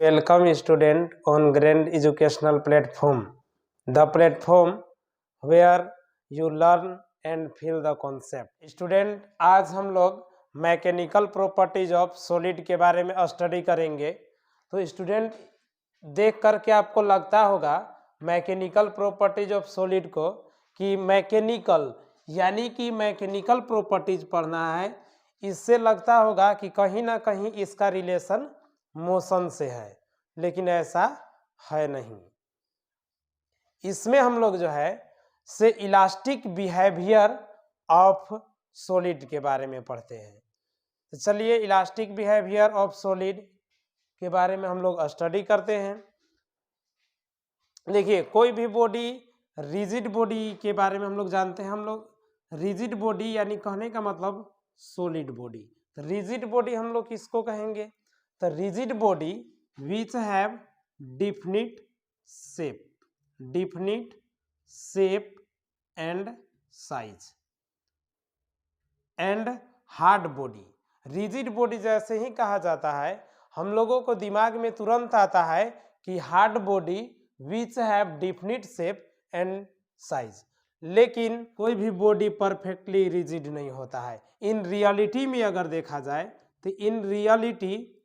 Welcome student on Grand Educational Platform, the platform where you learn and feel the concept. Student, आज हम लोग mechanical properties of solid के बारे में study करेंगे। तो स्टूडेंट देख करके आपको लगता होगा मैकेनिकल प्रॉपर्टीज ऑफ सॉलिड को कि मैकेनिकल यानी कि मैकेनिकल प्रॉपर्टीज पढ़ना है, इससे लगता होगा कि कहीं ना कहीं इसका रिलेशन मोशन से है, लेकिन ऐसा है नहीं। इसमें हम लोग जो है से इलास्टिक बिहेवियर ऑफ सॉलिड के बारे में पढ़ते हैं। तो चलिए इलास्टिक बिहेवियर ऑफ सॉलिड के बारे में हम लोग स्टडी करते हैं। देखिए, कोई भी बॉडी, रिजिड बॉडी के बारे में हम लोग जानते हैं। हम लोग रिजिड बॉडी यानी कहने का मतलब सॉलिड बॉडी। तो रिजिड बॉडी हम लोग किसको कहेंगे? तो rigid body which have definite shape and size and hard body. Rigid body जैसे ही कहा जाता है, हम लोगों को दिमाग में तुरंत आता है कि hard body which have definite shape and size. लेकिन कोई भी बॉडी परफेक्टली रिजिड नहीं होता है। इन रियलिटी में अगर देखा जाए तो इन रियलिटी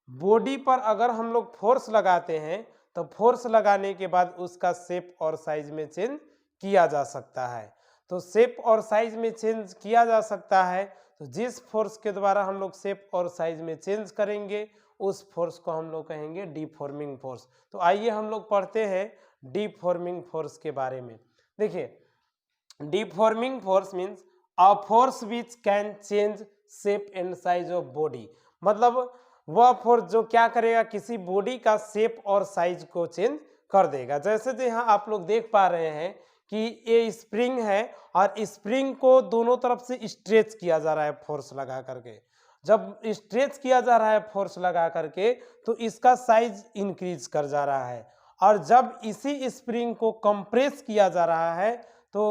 बॉडी पर अगर हम लोग फोर्स लगाते हैं तो फोर्स लगाने के बाद उसका शेप और साइज में चेंज किया जा सकता है। तो शेप और साइज में चेंज किया जा सकता है, तो जिस फोर्स के द्वारा हम लोग शेप और साइज में चेंज करेंगे उस फोर्स को हम लोग कहेंगे डीफॉर्मिंग फोर्स। तो आइए हम लोग पढ़ते हैं डीफॉर्मिंग फोर्स के बारे में। देखिए, deforming force means a force which can change shape and size of body. मतलब वह फोर्स जो क्या करेगा, किसी बॉडी का शेप और साइज को चेंज कर देगा। जैसे जो यहाँ आप लोग देख पा रहे हैं कि ये स्प्रिंग है और स्प्रिंग को दोनों तरफ से स्ट्रेच किया जा रहा है फोर्स लगा करके। जब स्ट्रेच किया जा रहा है फोर्स लगा करके तो इसका साइज इंक्रीज कर जा रहा है, और जब इसी स्प्रिंग को कंप्रेस किया जा रहा है तो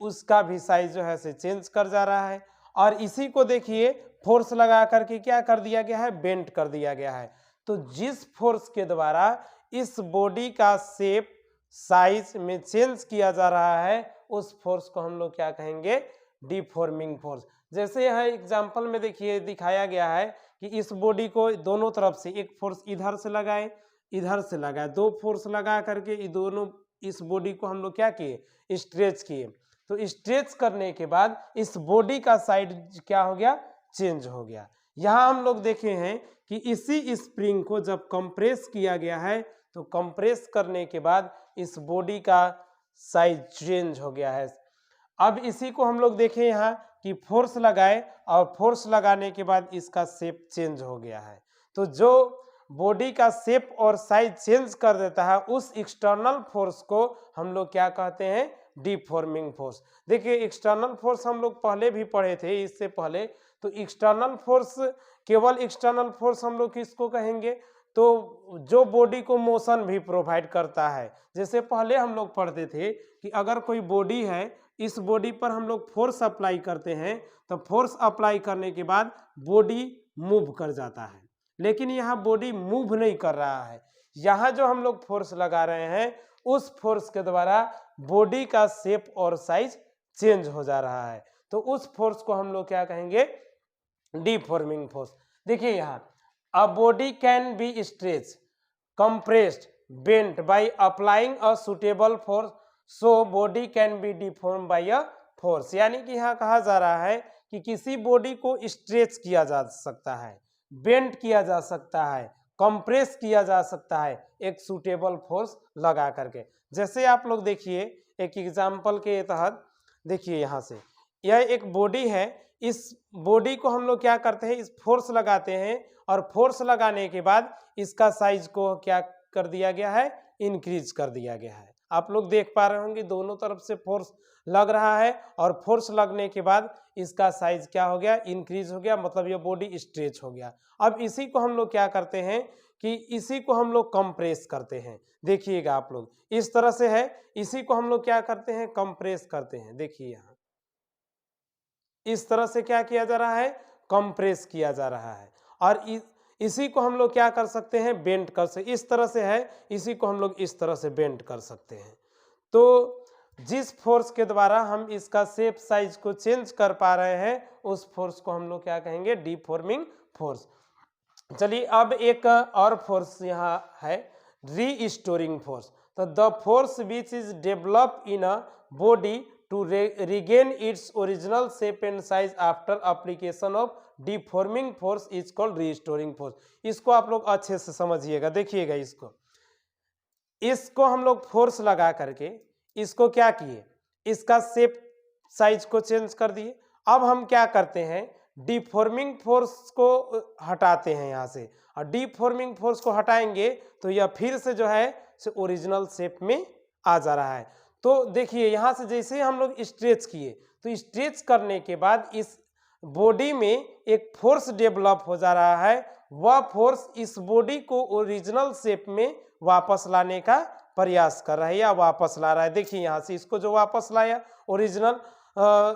उसका भी साइज जो है से चेंज कर जा रहा है। और इसी को देखिए फोर्स लगा करके क्या कर दिया गया है, बेंट कर दिया गया है। तो जिस फोर्स के द्वारा इस बॉडी का शेप साइज में चेंज किया जा रहा है उस फोर्स को हम लोग क्या कहेंगे, डीफॉर्मिंग फोर्स। जैसे यहाँ एग्जांपल में देखिए दिखाया गया है कि इस बॉडी को दोनों तरफ से एक फोर्स इधर से लगाए, इधर से लगाए, दो फोर्स लगा करके ये दोनों इस बॉडी को हम लोग क्या किए, स्ट्रेच किए। तो स्ट्रेच करने के बाद इस बॉडी का साइज क्या हो गया, चेंज हो गया। यहाँ हम लोग देखे हैं कि इसी स्प्रिंग को जब कंप्रेस किया गया है तो कंप्रेस करने के बाद इस बॉडी का साइज चेंज हो गया है। अब इसी को हम लोग देखें यहाँ कि फोर्स लगाए और फोर्स लगाने के बाद इसका शेप चेंज हो गया है। तो जो बॉडी का शेप और साइज चेंज कर देता है उस एक्सटर्नल फोर्स को हम लोग क्या कहते हैं, डीफॉर्मिंग फोर्स। देखिए, एक्सटर्नल फोर्स हम लोग पहले भी पढ़े थे इससे पहले। तो एक्सटर्नल फोर्स, केवल एक्सटर्नल फोर्स हम लोग किसको कहेंगे, तो जो बॉडी को मोशन भी प्रोवाइड करता है। जैसे पहले हम लोग पढ़ते थे कि अगर कोई बॉडी है, इस बॉडी पर हम लोग फोर्स अप्लाई करते हैं तो फोर्स अप्लाई करने के बाद बॉडी मूव कर जाता है। लेकिन यहाँ बॉडी मूव नहीं कर रहा है, यहाँ जो हम लोग फोर्स लगा रहे हैं उस फोर्स के द्वारा बॉडी का शेप और साइज चेंज हो जा रहा है। तो उस फोर्स को हम लोग क्या कहेंगे, डीफॉर्मिंग फोर्स। देखिए यहाँ, a body can be stretch, compressed, bent by applying a suitable force, so body can be deformed by a force। यानी कि यहाँ कहा जा रहा है कि किसी बॉडी को स्ट्रेच किया जा सकता है, बेंट किया जा सकता है, कंप्रेस किया जा सकता है एक सुटेबल फोर्स लगा करके। जैसे आप लोग देखिए एक एग्जांपल के तहत, देखिए यहाँ से यह एक बॉडी है, इस बॉडी को हम लोग क्या करते हैं, इस फोर्स लगाते हैं और फोर्स लगाने के बाद इसका साइज को क्या कर दिया गया है, इंक्रीज कर दिया गया है। आप लोग देख पा रहे होंगे दोनों तरफ से फोर्स लग रहा है और फोर्स लगने के बाद इसका साइज क्या हो गया, इंक्रीज हो गया, मतलब ये बॉडी स्ट्रेच हो गया। अब इसी को हम लोग क्या करते हैं कि इसी को हम लोग कंप्रेस करते हैं। देखिएगा आप लोग इस तरह से है, इसी को हम लोग क्या करते हैं, कंप्रेस करते हैं। देखिए यहाँ इस तरह से क्या किया जा रहा है, कंप्रेस किया जा रहा है। और इसी को हम लोग क्या कर सकते हैं, बेंड कर सकते, इस तरह से है, इसी को हम लोग इस तरह से बेंड कर सकते हैं। तो जिस फोर्स के द्वारा हम इसका शेप साइज को चेंज कर पा रहे हैं उस फोर्स को हम लोग क्या कहेंगे, डीफॉर्मिंग फोर्स। चलिए अब एक और फोर्स यहाँ है, रीस्टोरिंग फोर्स। तो the force which is develop in a body to regain its original shape and size after application of deforming force is called restoring force. इसको आप लोग अच्छे से समझिएगा, देखिएगा इसको हम लोग फोर्स लगा करके इसको क्या किए, इसका शेप साइज को चेंज कर दिए। अब हम क्या करते हैं, डीफॉर्मिंग फोर्स को हटाते हैं यहाँ से, और डीफॉर्मिंग फोर्स को हटाएंगे तो यह फिर से जो है ओरिजिनल शेप में आ जा रहा है। तो देखिए यहाँ से जैसे ही हम लोग स्ट्रेच किए तो स्ट्रेच करने के बाद इस बॉडी में एक फोर्स डेवलप हो जा रहा है, वह फोर्स इस बॉडी को ओरिजिनल शेप में वापस लाने का प्रयास कर रहा है या वापस ला रहा है। देखिए यहाँ से इसको जो वापस लाया ओरिजिनल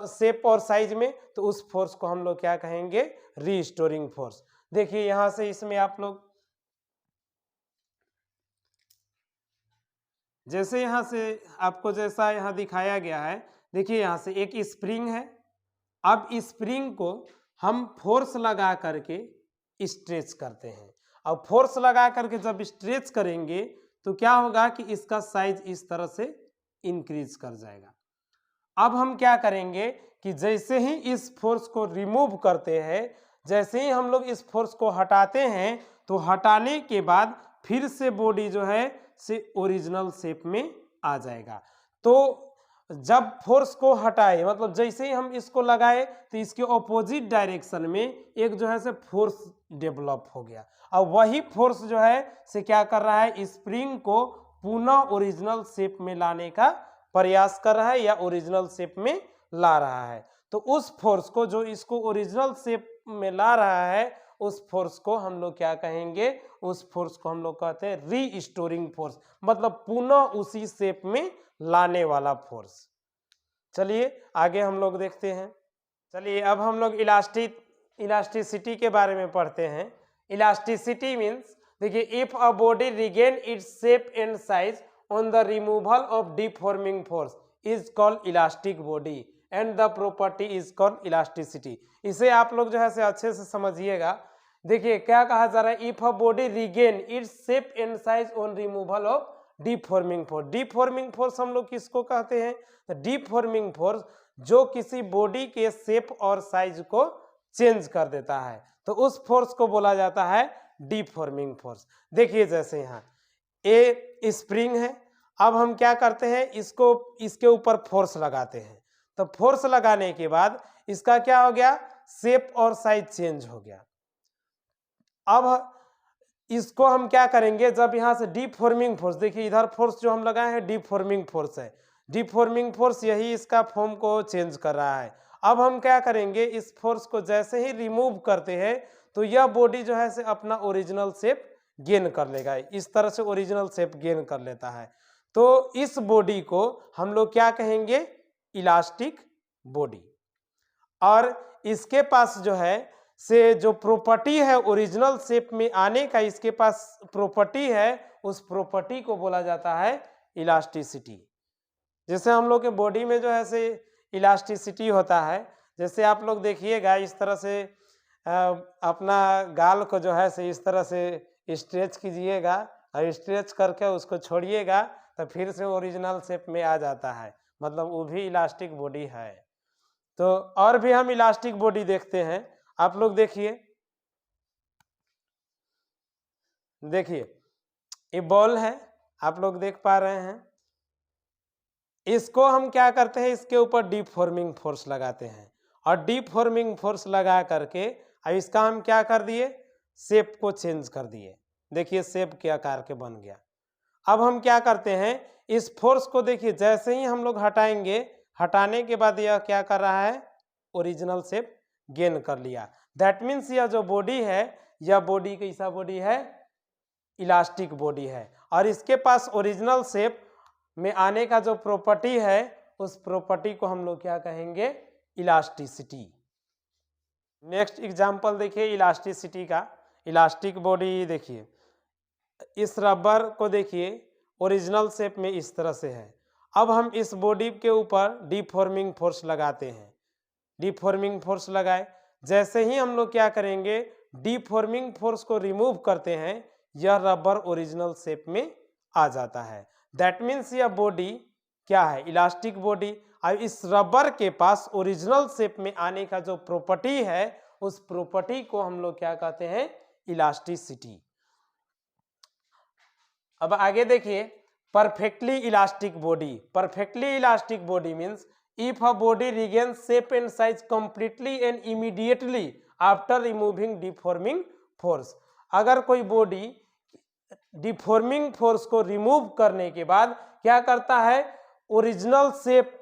शेप और साइज में, तो उस फोर्स को हम लोग क्या कहेंगे, रीस्टोरिंग फोर्स। देखिए यहाँ से इसमें आप लोग जैसे यहाँ से आपको जैसा यहाँ दिखाया गया है, देखिए यहाँ से एक स्प्रिंग है। अब स्प्रिंग को हम फोर्स लगा करके स्ट्रेच करते हैं। अब फोर्स लगा करके जब स्ट्रेच करेंगे तो क्या होगा कि इसका साइज इस तरह से इंक्रीज कर जाएगा। अब हम क्या करेंगे कि जैसे ही इस फोर्स को रिमूव करते हैं, जैसे ही हम लोग इस फोर्स को हटाते हैं, तो हटाने के बाद फिर से बॉडी जो है से ओरिजिनल शेप में आ जाएगा। तो जब फोर्स को हटाए, मतलब जैसे ही हम इसको लगाए तो इसके ऑपोजिट डायरेक्शन में एक जो है से फोर्स डेवलप हो गया। अब वही फोर्स जो है से क्या कर रहा है, स्प्रिंग को पुनः ओरिजिनल शेप में लाने का प्रयास कर रहा है या ओरिजिनल शेप में ला रहा है। तो उस फोर्स को जो इसको ओरिजिनल शेप में ला रहा है, उस फोर्स को हम लोग क्या कहेंगे, उस फोर्स को हम लोग कहते हैं रीस्टोरिंग फोर्स, मतलब पुनः उसी शेप में लाने वाला फोर्स। चलिए आगे हम लोग देखते हैं। चलिए अब हम लोग इलास्टिसिटी के बारे में पढ़ते हैं। इलास्टिसिटी मीन्स, देखिए, if a body regain its shape and size on the removal of deforming force is called elastic body and the property is called elasticity. इसे आप लोग जो है से अच्छे से समझिएगा। देखिए क्या कहा जा रहा है, if a body regain its shape and size on removal of deforming force. Deforming force हम लोग किसको कहते हैं, तो डिफॉर्मिंग फोर्स जो किसी बॉडी के शेप और साइज को चेंज कर देता है, तो उस फोर्स को बोला जाता है डिफॉर्मिंग फोर्स। देखिए जैसे यहाँ ए स्प्रिंग है, अब हम क्या करते हैं, इसको इसके ऊपर फोर्स लगाते हैं। तो फोर्स लगाने के बाद इसका क्या हो गया, शेप और साइज चेंज हो गया। अब इसको हम क्या करेंगे, जब यहाँ से डिफॉर्मिंग फोर्स, देखिए इधर फोर्स जो हम लगाए हैं डिफॉर्मिंग फोर्स है, डिफॉर्मिंग फोर्स यही इसका फॉर्म को चेंज कर रहा है। अब हम क्या करेंगे, इस फोर्स को जैसे ही रिमूव करते हैं तो यह बॉडी जो है से अपना ओरिजिनल शेप गेन कर लेगा, इस तरह से ओरिजिनल शेप गेन कर लेता है। तो इस बॉडी को हम लोग क्या कहेंगे, इलास्टिक बॉडी। और इसके पास जो है से जो प्रॉपर्टी है ओरिजिनल शेप में आने का, इसके पास प्रॉपर्टी है, उस प्रॉपर्टी को बोला जाता है इलास्टिसिटी। जैसे हम लोग के बॉडी में जो है से इलास्टिसिटी होता है, जैसे आप लोग देखिएगा इस तरह से अपना गाल को जो है से इस तरह से स्ट्रेच कीजिएगा और स्ट्रेच करके उसको छोड़िएगा तो फिर से ओरिजिनल शेप में आ जाता है, मतलब वो भी इलास्टिक बॉडी है। तो और भी हम इलास्टिक बॉडी देखते हैं। आप लोग देखिए ये बॉल है, आप लोग देख पा रहे हैं। इसको हम क्या करते हैं, इसके ऊपर डिफॉर्मिंग फोर्स लगाते हैं और डिफॉर्मिंग फोर्स लगा करके अब इसका हम क्या कर दिए, शेप को चेंज कर दिए। देखिए शेप के आकार के बन गया। अब हम क्या करते हैं, इस फोर्स को देखिए जैसे ही हम लोग हटाएंगे, हटाने के बाद यह क्या कर रहा है, ओरिजिनल शेप गेन कर लिया। दैट मीन्स यह जो बॉडी है, यह बॉडी कैसा बॉडी है, इलास्टिक बॉडी है। और इसके पास ओरिजिनल शेप में आने का जो प्रॉपर्टी है, उस प्रॉपर्टी को हम लोग क्या कहेंगे, इलास्टिसिटी। नेक्स्ट एग्जाम्पल देखिए इलास्टिसिटी का। इलास्टिक बॉडी देखिए, इस रबर को देखिए ओरिजिनल शेप में इस तरह से है। अब हम इस बॉडी के ऊपर डिफॉर्मिंग फोर्स लगाते हैं। डिफॉर्मिंग फोर्स लगाए, जैसे ही हम लोग क्या करेंगे, डिफॉर्मिंग फोर्स को रिमूव करते हैं, यह रबर ओरिजिनल शेप में आ जाता है। दैट मीन्स यह बॉडी क्या है, इलास्टिक बॉडी। अब इस रबर के पास ओरिजिनल शेप में आने का जो प्रॉपर्टी है, उस प्रॉपर्टी को हम लोग क्या कहते हैं, इलास्टिसिटी। अब आगे देखिए, perfectly elastic body. Perfectly elastic body means if a body regains shape and size completely and immediately after removing deforming force। अगर कोई बॉडी डिफॉर्मिंग फोर्स को रिमूव करने के बाद क्या करता है, ओरिजिनल शेप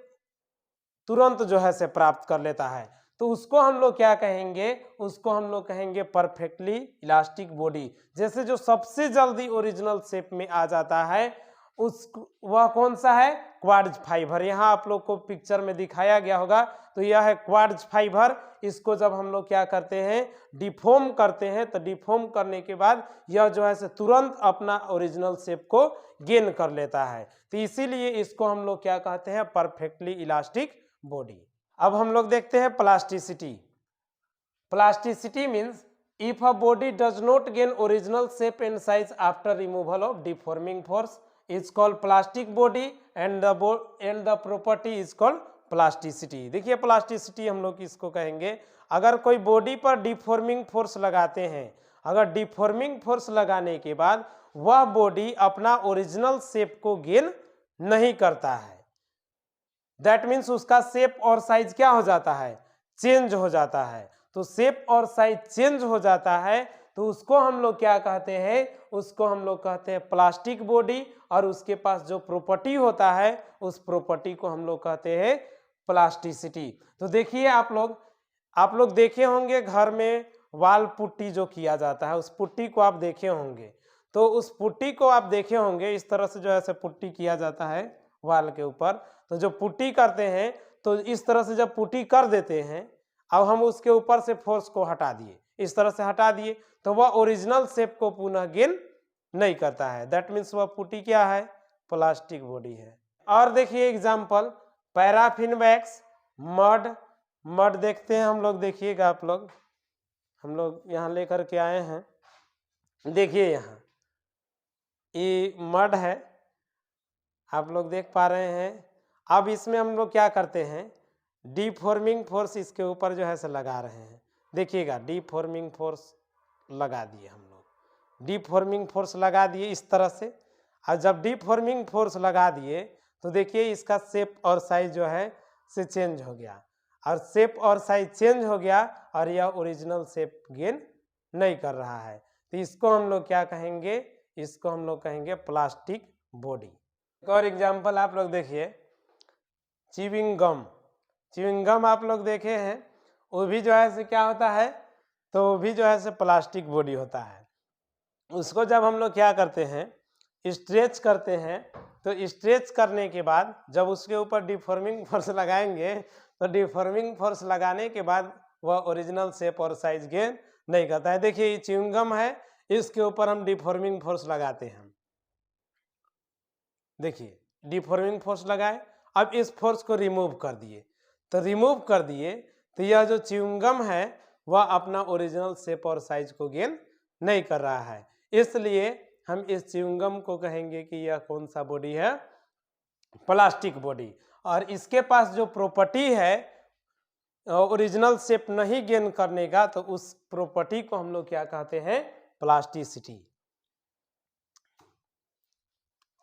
तुरंत जो है से प्राप्त कर लेता है, तो उसको हम लोग क्या कहेंगे, उसको हम लोग कहेंगे परफेक्टली इलास्टिक बॉडी। जैसे जो सबसे जल्दी ओरिजिनल शेप में आ जाता है, उस वह कौन सा है, क्वार्ट्ज फाइबर। यहाँ आप लोग को पिक्चर में दिखाया गया होगा, तो यह है क्वार्ट्ज फाइबर। इसको जब हम लोग क्या करते हैं, डिफॉर्म करते हैं, तो डिफॉर्म करने के बाद यह जो है से तुरंत अपना ओरिजिनल शेप को गेन कर लेता है। तो इसीलिए इसको हम लोग क्या कहते हैं, परफेक्टली इलास्टिक बॉडी। अब हम लोग देखते हैं plasticity. Plasticity means if a body does not gain original shape and size after removal of deforming force is called plastic body and the property is called plasticity. देखिए plasticity हम लोग इसको कहेंगे, अगर कोई बॉडी पर डिफॉर्मिंग फोर्स लगाते हैं, अगर डिफॉर्मिंग फोर्स लगाने के बाद वह बॉडी अपना ओरिजिनल शेप को गेन नहीं करता है, दैट मीन्स उसका शेप और साइज क्या हो जाता है, चेंज हो जाता है। तो शेप और साइज चेंज हो जाता है, तो उसको हम लोग क्या कहते हैं, उसको हम लोग कहते हैं प्लास्टिक बॉडी। और उसके पास जो प्रॉपर्टी होता है, उस प्रॉपर्टी को हम लोग कहते हैं प्लास्टिसिटी। तो देखिए आप लोग देखे होंगे घर में वाल पुट्टी जो किया जाता है, उस पुट्टी को आप देखे होंगे। तो उस पुट्टी को आप देखे होंगे, इस तरह से जो है पुट्टी किया जाता है वाल के ऊपर। तो जो पुट्टी करते हैं, तो इस तरह से जब पुट्टी कर देते हैं, अब हम उसके ऊपर से फोर्स को हटा दिए, इस तरह से हटा दिए, तो वह ओरिजिनल शेप को पुनः गेन नहीं करता है। दैट मीन्स वह पुट्टी क्या है, प्लास्टिक बॉडी है। और देखिए एग्जाम्पल, पैराफिन वैक्स, मड देखते हैं हम लोग। देखिएगा आप लोग, हम लोग यहाँ लेकर के आए हैं, देखिए यहाँ ये मड है, आप लोग देख पा रहे हैं। अब इसमें हम लोग क्या करते हैं, डिफॉर्मिंग फोर्स इसके ऊपर जो है से लगा रहे हैं। देखिएगा डिफॉर्मिंग फोर्स लगा दिए हम लोग, डिफॉर्मिंग फोर्स लगा दिए इस तरह से। और जब डिफॉर्मिंग फोर्स लगा दिए, तो देखिए इसका शेप और साइज जो है से चेंज हो गया, और शेप और साइज चेंज हो गया, और यह ओरिजिनल शेप गेन नहीं कर रहा है। तो इसको हम लोग क्या कहेंगे, इसको हम लोग कहेंगे प्लास्टिक बॉडी। एक और एग्जाम्पल आप लोग देखिए, च्युइंग गम आप लोग देखे हैं, वो भी जो है से क्या होता है, तो वो भी जो है से प्लास्टिक बॉडी होता है। उसको जब हम लोग क्या करते हैं, स्ट्रेच करते हैं, तो स्ट्रेच करने के बाद जब उसके ऊपर डिफॉर्मिंग फोर्स लगाएंगे, तो डिफॉर्मिंग फोर्स लगाने के बाद वह ओरिजिनल शेप और साइज गेन नहीं करता है। देखिए ये च्युइंग गम है, इसके ऊपर हम डिफॉर्मिंग फोर्स लगाते हैं। देखिए डिफॉर्मिंग फोर्स लगाए, अब इस फोर्स को रिमूव कर दिए, तो यह जो च्युइंग गम है वह अपना ओरिजिनल शेप और साइज को गेन नहीं कर रहा है। इसलिए हम इस च्युइंग गम को कहेंगे कि यह कौन सा बॉडी है, प्लास्टिक बॉडी। और इसके पास जो प्रॉपर्टी है ओरिजिनल शेप नहीं गेन करने का, तो उस प्रॉपर्टी को हम लोग क्या कहते हैं, प्लास्टिसिटी।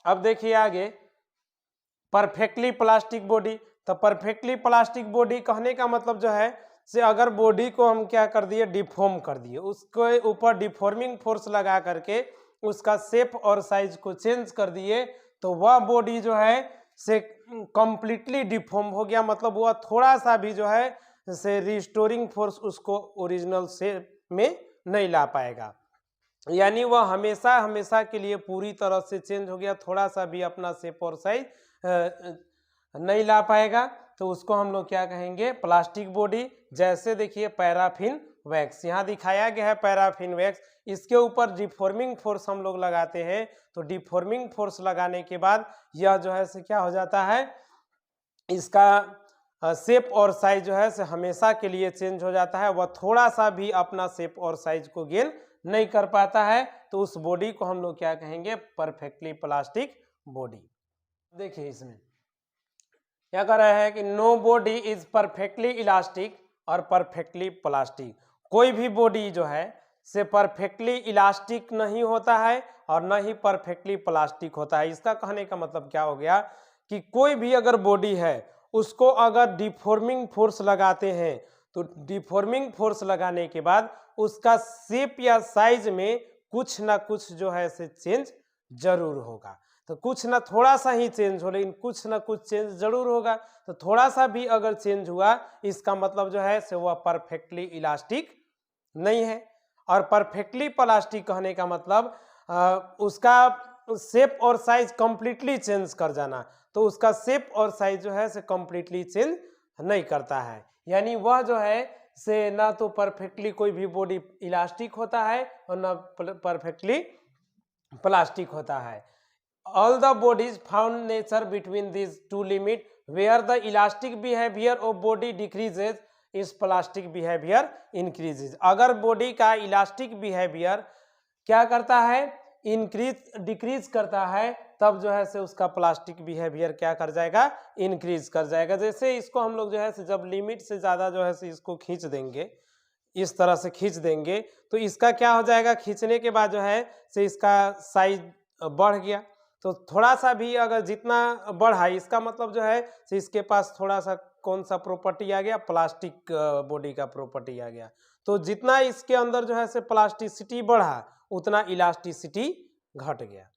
अब देखिए आगे, परफेक्टली प्लास्टिक बॉडी। तो परफेक्टली प्लास्टिक बॉडी कहने का मतलब जो है से अगर बॉडी को हम क्या कर दिए, डिफॉर्म कर दिए, उसके ऊपर डिफॉर्मिंग फोर्स लगा करके उसका शेप और साइज को चेंज कर दिए, तो वह बॉडी जो है से कंप्लीटली डिफॉर्म हो गया। मतलब वह थोड़ा सा भी जो है से रिस्टोरिंग फोर्स उसको ओरिजिनल शेप में नहीं ला पाएगा, यानी वह हमेशा हमेशा के लिए पूरी तरह से चेंज हो गया, थोड़ा सा भी अपना शेप और साइज नहीं ला पाएगा। तो उसको हम लोग क्या कहेंगे, प्लास्टिक बॉडी। जैसे देखिए पैराफिन वैक्स। यहाँ दिखाया गया है पैराफिन वैक्स, इसके ऊपर डिफॉर्मिंग फोर्स हम लोग लगाते हैं। तो डिफॉर्मिंग फोर्स लगाने के बाद यह जो है से क्या हो जाता है, इसका शेप और साइज जो है से हमेशा के लिए चेंज हो जाता है। वह थोड़ा सा भी अपना शेप और साइज को गेन नहीं कर पाता है। तो उस बॉडी को हम लोग क्या कहेंगे, परफेक्टली प्लास्टिक बॉडी। देखिए इसमें क्या कह रहा है कि no body is perfectly elastic और परफेक्टली प्लास्टिक। कोई भी बॉडी जो है से परफेक्टली इलास्टिक नहीं होता है और न ही परफेक्टली प्लास्टिक होता है। इसका कहने का मतलब क्या हो गया कि कोई भी अगर बॉडी है उसको अगर डिफॉर्मिंग फोर्स लगाते हैं तो डिफॉर्मिंग फोर्स लगाने के बाद उसका शेप या साइज में कुछ ना कुछ जो है से चेंज जरूर होगा। तो कुछ ना थोड़ा सा ही चेंज हो, लेकिन कुछ ना कुछ चेंज जरूर होगा। तो थोड़ा सा भी अगर चेंज हुआ इसका मतलब जो है से वह परफेक्टली इलास्टिक नहीं है। और परफेक्टली प्लास्टिक कहने का मतलब उसका शेप और साइज कंप्लीटली चेंज कर जाना। तो उसका शेप और साइज जो है से कंप्लीटली चेंज नहीं करता है, यानी वह जो है से ना तो परफेक्टली कोई भी बॉडी इलास्टिक होता है और ना परफेक्टली प्लास्टिक होता है। All the bodies found nature between these two limit where the elastic behavior of body decreases is plastic behavior increases। अगर बॉडी का इलास्टिक बिहेवियर क्या करता है, इंक्रीज डिक्रीज करता है, तब जो है से उसका प्लास्टिक बिहेवियर क्या कर जाएगा, इंक्रीज कर जाएगा। जैसे इसको हम लोग जो है से जब लिमिट से ज़्यादा जो है से इसको खींच देंगे, इस तरह से खींच देंगे, तो इसका क्या हो जाएगा, खींचने के बाद जो है से इसका साइज बढ़ गया। तो थोड़ा सा भी अगर जितना बढ़ा, इसका मतलब जो है से इसके पास थोड़ा सा कौन सा प्रॉपर्टी आ गया, प्लास्टिक बॉडी का प्रॉपर्टी आ गया। तो जितना इसके अंदर जो है से प्लास्टिसिटी बढ़ा उतना इलास्टिसिटी घट गया।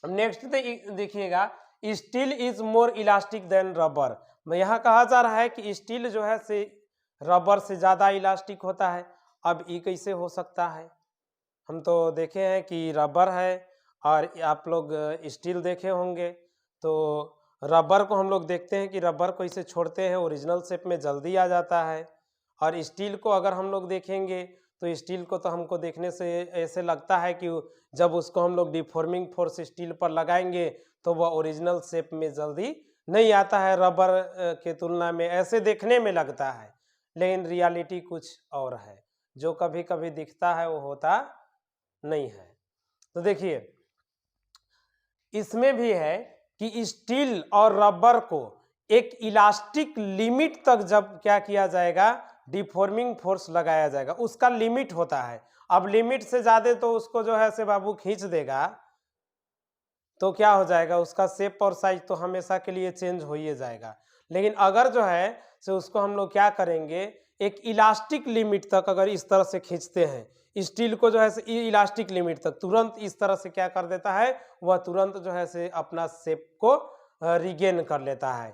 नेक्स्ट देखिएगा, steel is more elastic than rubber. यहाँ कहा जा रहा है कि स्टील जो है से रबर से ज़्यादा इलास्टिक होता है। अब ये कैसे हो सकता है, हम तो देखे हैं कि रबर है और आप लोग स्टील देखे होंगे। तो रबर को हम लोग देखते हैं कि रबर को इसे छोड़ते हैं ओरिजिनल शेप में जल्दी आ जाता है। और स्टील को अगर हम लोग देखेंगे तो स्टील को तो हमको देखने से ऐसे लगता है कि जब उसको हम लोग डिफॉर्मिंग फोर्स स्टील पर लगाएंगे तो वह ओरिजिनल शेप में जल्दी नहीं आता है, रबर के तुलना में ऐसे देखने में लगता है, लेकिन रियलिटी कुछ और है। जो कभी कभी दिखता है वो होता नहीं है। तो देखिए इसमें भी है कि स्टील और रबर को एक इलास्टिक लिमिट तक जब क्या किया जाएगा, डिफॉर्मिंग फोर्स लगाया जाएगा, उसका लिमिट होता है। अब लिमिट से ज्यादा तो उसको जो है से बाबू खींच देगा तो क्या हो जाएगा, उसका शेप और साइज तो हमेशा के लिए चेंज हो ही जाएगा। लेकिन अगर जो है से उसको हम लोग क्या करेंगे, एक इलास्टिक लिमिट तक अगर इस तरह से खींचते हैं स्टील को जो है से इलास्टिक लिमिट तक, तुरंत इस तरह से क्या कर देता है, वह तुरंत जो है से अपना शेप को रिगेन कर लेता है।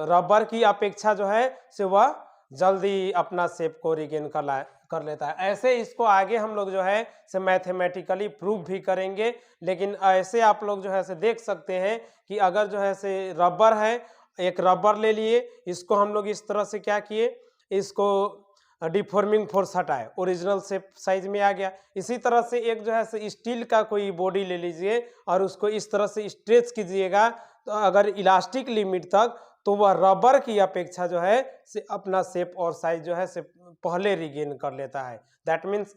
रबर की अपेक्षा जो है से वह जल्दी अपना शेप को रिगेन कर लेता है। ऐसे इसको आगे हम लोग जो है से मैथमेटिकली प्रूव भी करेंगे। लेकिन ऐसे आप लोग जो है से देख सकते हैं कि अगर जो है से रबर है, एक रबर ले लिए, इसको हम लोग इस तरह से क्या किए, इसको डिफॉर्मिंग फोर्स हटाए, ओरिजिनल शेप साइज में आ गया। इसी तरह से एक जो है से स्टील का कोई बॉडी ले लीजिए और उसको इस तरह से स्ट्रेच कीजिएगा, तो अगर इलास्टिक लिमिट तक, तो वह रबर की अपेक्षा जो है से अपना शेप और साइज जो है से पहले रिगेन कर लेता है। दैट मीन्स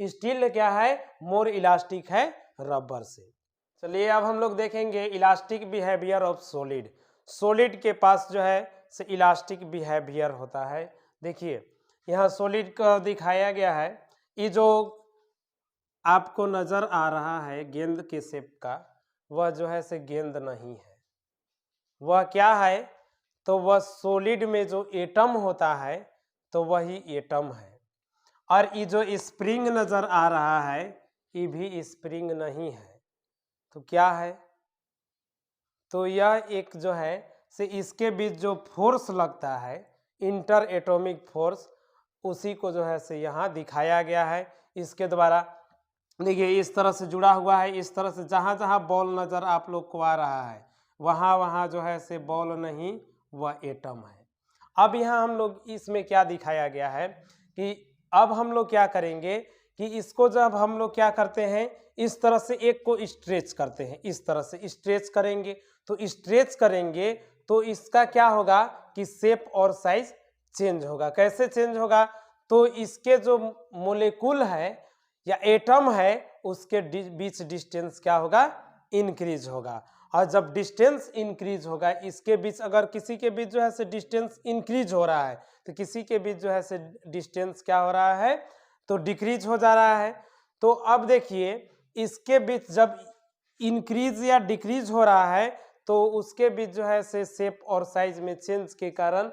स्टील क्या है, मोर इलास्टिक है रबर से। चलिए अब हम लोग देखेंगे elastic behaviour of solid. Solid के पास जो है से इलास्टिक बिहेवियर होता है। देखिए यहाँ सॉलिड का दिखाया गया है, ये जो आपको नजर आ रहा है गेंद के शेप का, वह जो है से गेंद नहीं है। वह क्या है, तो वह सॉलिड में जो एटम होता है तो वही एटम है। और ये जो स्प्रिंग नजर आ रहा है ये भी स्प्रिंग नहीं है, तो क्या है, तो यह एक जो है से इसके बीच जो फोर्स लगता है, इंटर एटॉमिक फोर्स, उसी को जो है से यहाँ दिखाया गया है इसके द्वारा। देखिए इस तरह से जुड़ा हुआ है, इस तरह से जहाँ जहाँ बॉल नज़र आप लोग को आ रहा है वहाँ वहाँ जो है से बॉल नहीं, वह एटम है। अब यहाँ हम लोग इसमें क्या दिखाया गया है कि अब हम लोग क्या करेंगे कि इसको जब हम लोग क्या करते हैं, इस तरह से एक को स्ट्रेच करते हैं, इस तरह से स्ट्रेच करेंगे, तो स्ट्रेच करेंगे तो इसका क्या होगा कि शेप और साइज चेंज होगा। कैसे चेंज होगा, तो इसके जो मोलेकुल है या एटम है उसके बीच डिस्टेंस क्या होगा, इंक्रीज होगा। और जब डिस्टेंस इंक्रीज होगा, इसके बीच अगर किसी के बीच जो है से डिस्टेंस इंक्रीज हो रहा है तो किसी के बीच जो है से डिस्टेंस क्या हो रहा है, तो डिक्रीज हो जा रहा है। तो अब देखिए इसके बीच जब इंक्रीज या डिक्रीज हो रहा है तो उसके बीच जो है से शेप और साइज में चेंज के कारण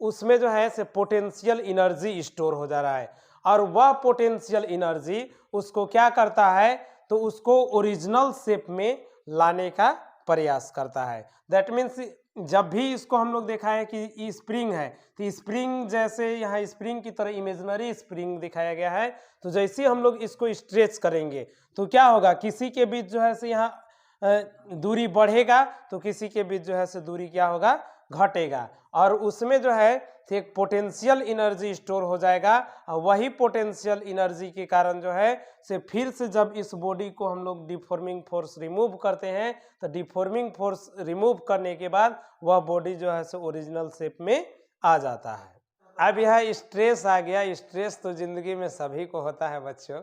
उसमें जो है से पोटेंशियल एनर्जी स्टोर हो जा रहा है, और वह पोटेंशियल एनर्जी उसको क्या करता है, तो उसको ओरिजिनल शेप में लाने का प्रयास करता है। दैट मीन्स जब भी इसको हम लोग देखा है कि स्प्रिंग है, तो स्प्रिंग जैसे यहाँ स्प्रिंग की तरह इमेजिनरी स्प्रिंग दिखाया गया है, तो जैसे हम लोग इसको स्ट्रेच करेंगे तो क्या होगा, किसी के बीच जो है से यहाँ दूरी बढ़ेगा तो किसी के बीच जो है से दूरी क्या होगा, घटेगा, और उसमें जो है एक पोटेंशियल एनर्जी स्टोर हो जाएगा। और वही पोटेंशियल एनर्जी के कारण जो है से फिर से जब इस बॉडी को हम लोग डिफॉर्मिंग फोर्स रिमूव करते हैं तो डिफॉर्मिंग फोर्स रिमूव करने के बाद वह बॉडी जो है से ओरिजिनल शेप में आ जाता है। अब यह स्ट्रेस आ गया। स्ट्रेस तो जिंदगी में सभी को होता है बच्चों,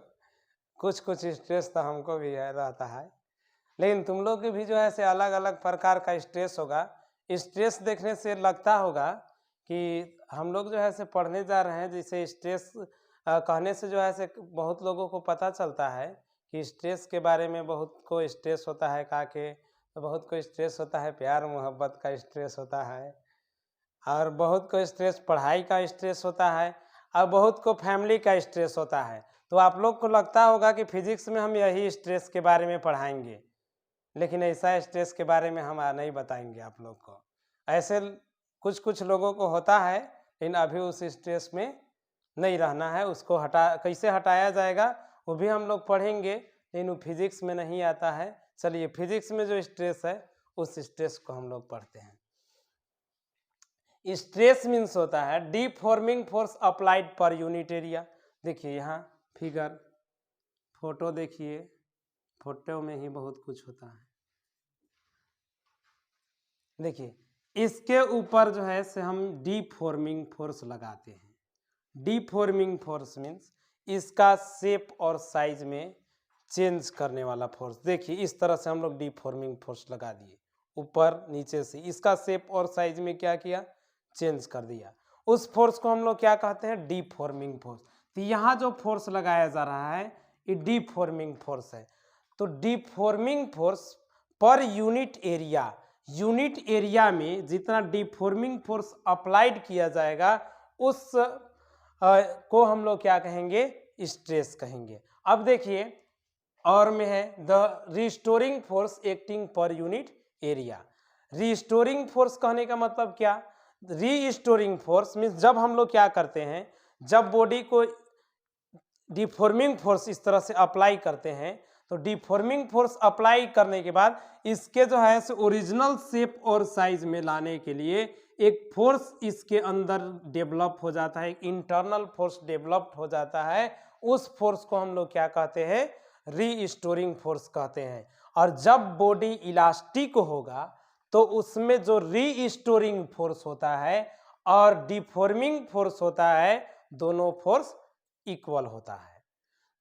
कुछ कुछ स्ट्रेस तो हमको भी रहता है, लेकिन तुम लोग की भी जो है से अलग अलग प्रकार का स्ट्रेस होगा। स्ट्रेस देखने से लगता होगा कि हम लोग जो है से पढ़ने जा रहे हैं, जिसे स्ट्रेस कहने से जो है से बहुत लोगों को पता चलता है कि स्ट्रेस के बारे में बहुत को स्ट्रेस होता है काके, तो बहुत को स्ट्रेस होता है प्यार मोहब्बत का स्ट्रेस होता है, और बहुत को स्ट्रेस पढ़ाई का स्ट्रेस होता है, और बहुत को फैमिली का स्ट्रेस होता है। तो आप लोग को लगता होगा कि फिजिक्स में हम यही स्ट्रेस के बारे में पढ़ाएंगे, लेकिन ऐसा स्ट्रेस के बारे में हम नहीं बताएंगे आप लोग को। ऐसे कुछ कुछ लोगों को होता है, लेकिन अभी उस स्ट्रेस में नहीं रहना है, उसको कैसे हटाया जाएगा वो भी हम लोग पढ़ेंगे, लेकिन वो फिजिक्स में नहीं आता है। चलिए फिजिक्स में जो स्ट्रेस है उस स्ट्रेस को हम लोग पढ़ते हैं। स्ट्रेस मीन्स होता है डिफॉर्मिंग फोर्स अप्लाइड पर यूनिट एरिया। देखिए यहाँ फिगर फोटो देखिए, फोटो में ही बहुत कुछ होता है। देखिए इसके ऊपर जो है से हम डिफॉर्मिंग फोर्स लगाते हैं। डिफॉर्मिंग फोर्स मीन्स इसका शेप और साइज में चेंज करने वाला फोर्स। देखिए इस तरह से हम लोग डिफॉर्मिंग फोर्स लगा दिए, ऊपर नीचे से इसका शेप और साइज में क्या किया, चेंज कर दिया। उस फोर्स को हम लोग क्या कहते हैं, डिफॉर्मिंग फोर्स। तो यहाँ जो फोर्स लगाया जा रहा है ये डिफॉर्मिंग फोर्स है। तो deforming force per unit area, unit area में जितना डिफॉर्मिंग फोर्स अप्लाइड किया जाएगा उस को हम लोग क्या कहेंगे, स्ट्रेस कहेंगे। अब देखिए और में है द रिस्टोरिंग फोर्स एक्टिंग पर यूनिट एरिया। रिस्टोरिंग फोर्स कहने का मतलब क्या, रीस्टोरिंग फोर्स मीन्स जब हम लोग क्या करते हैं, जब बॉडी को डिफॉर्मिंग फोर्स इस तरह से अप्लाई करते हैं, तो डिफॉर्मिंग फोर्स अप्लाई करने के बाद इसके जो है से ओरिजिनल शेप और साइज में लाने के लिए एक फोर्स इसके अंदर डेवलप हो जाता है, एक इंटरनल फोर्स डेवलप्ड हो जाता है। उस फोर्स को हम लोग क्या कहते हैं, रीस्टोरिंग फोर्स कहते हैं। और जब बॉडी इलास्टिक होगा तो उसमें जो रीस्टोरिंग फोर्स होता है और डिफॉर्मिंग फोर्स होता है, दोनों फोर्स इक्वल होता है।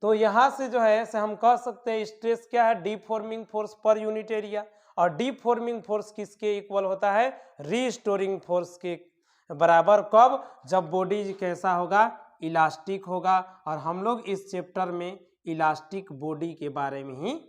तो यहाँ से जो है से हम कह सकते हैं स्ट्रेस क्या है, deforming force per unit area. और डिफॉर्मिंग फोर्स किसके इक्वल होता है, रीस्टोरिंग फोर्स के बराबर। कब, जब बॉडी कैसा होगा, इलास्टिक होगा। और हम लोग इस चैप्टर में इलास्टिक बॉडी के बारे में ही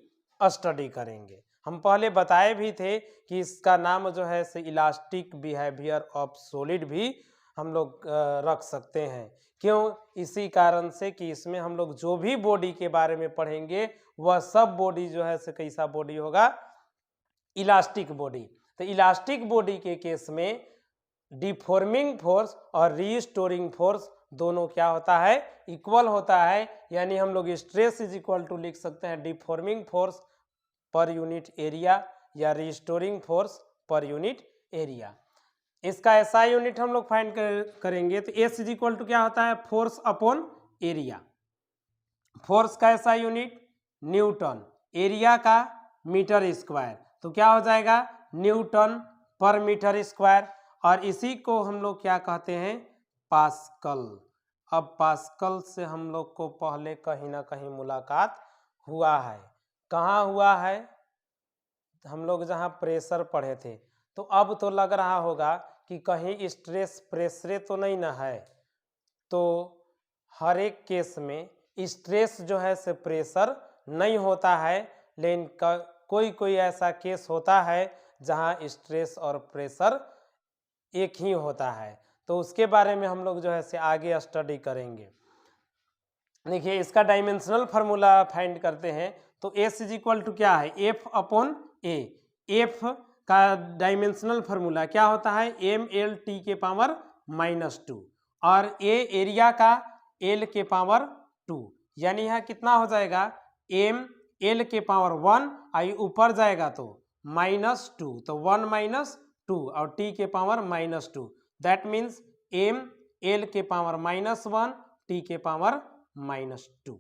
स्टडी करेंगे। हम पहले बताए भी थे कि इसका नाम जो है से इलास्टिक बिहेवियर ऑफ सॉलिड भी हम लोग रख सकते हैं। क्यों, इसी कारण से कि इसमें हम लोग जो भी बॉडी के बारे में पढ़ेंगे वह सब बॉडी जो है से कैसा बॉडी होगा, इलास्टिक बॉडी। तो इलास्टिक बॉडी के केस में डिफॉर्मिंग फोर्स और रीस्टोरिंग फोर्स दोनों क्या होता है, इक्वल होता है। यानी हम लोग स्ट्रेस इज इक्वल टू लिख सकते हैं deforming force per unit area या restoring force per unit area. इसका एसआई यूनिट हम लोग फाइंड करेंगे तो एस इज इक्वल टू क्या होता है, फोर्स अपॉन एरिया। फोर्स का एसआई यूनिट न्यूटन, एरिया का मीटर स्क्वायर, तो क्या हो जाएगा न्यूटन पर मीटर स्क्वायर, और इसी को हम लोग क्या कहते हैं, पास्कल। अब पास्कल से हम लोग को पहले कहीं ना कहीं मुलाकात हुआ है। कहाँ हुआ है, हम लोग जहाँ प्रेशर पढ़े थे। तो अब तो लग रहा होगा कि कहीं स्ट्रेस प्रेशर तो नहीं ना है। तो हर एक केस में स्ट्रेस जो है से प्रेशर नहीं होता है, लेकिन कोई कोई ऐसा केस होता है जहाँ स्ट्रेस और प्रेशर एक ही होता है। तो उसके बारे में हम लोग जो है से आगे स्टडी करेंगे। देखिए इसका डायमेंशनल फार्मूला फाइंड करते हैं। तो एस इज इक्वल टू क्या है, एफ अपॉन ए। एफ का डायमेंशनल फार्मूला क्या होता है, एम एल टी के पावर -2, और ए एरिया का एल के पावर 2, यानी यहाँ कितना हो जाएगा, एम एल के पावर 1, आई ऊपर जाएगा तो -2, तो 1 - 2 और टी के power -2, that means M L के पावर -1 टी के पावर -2।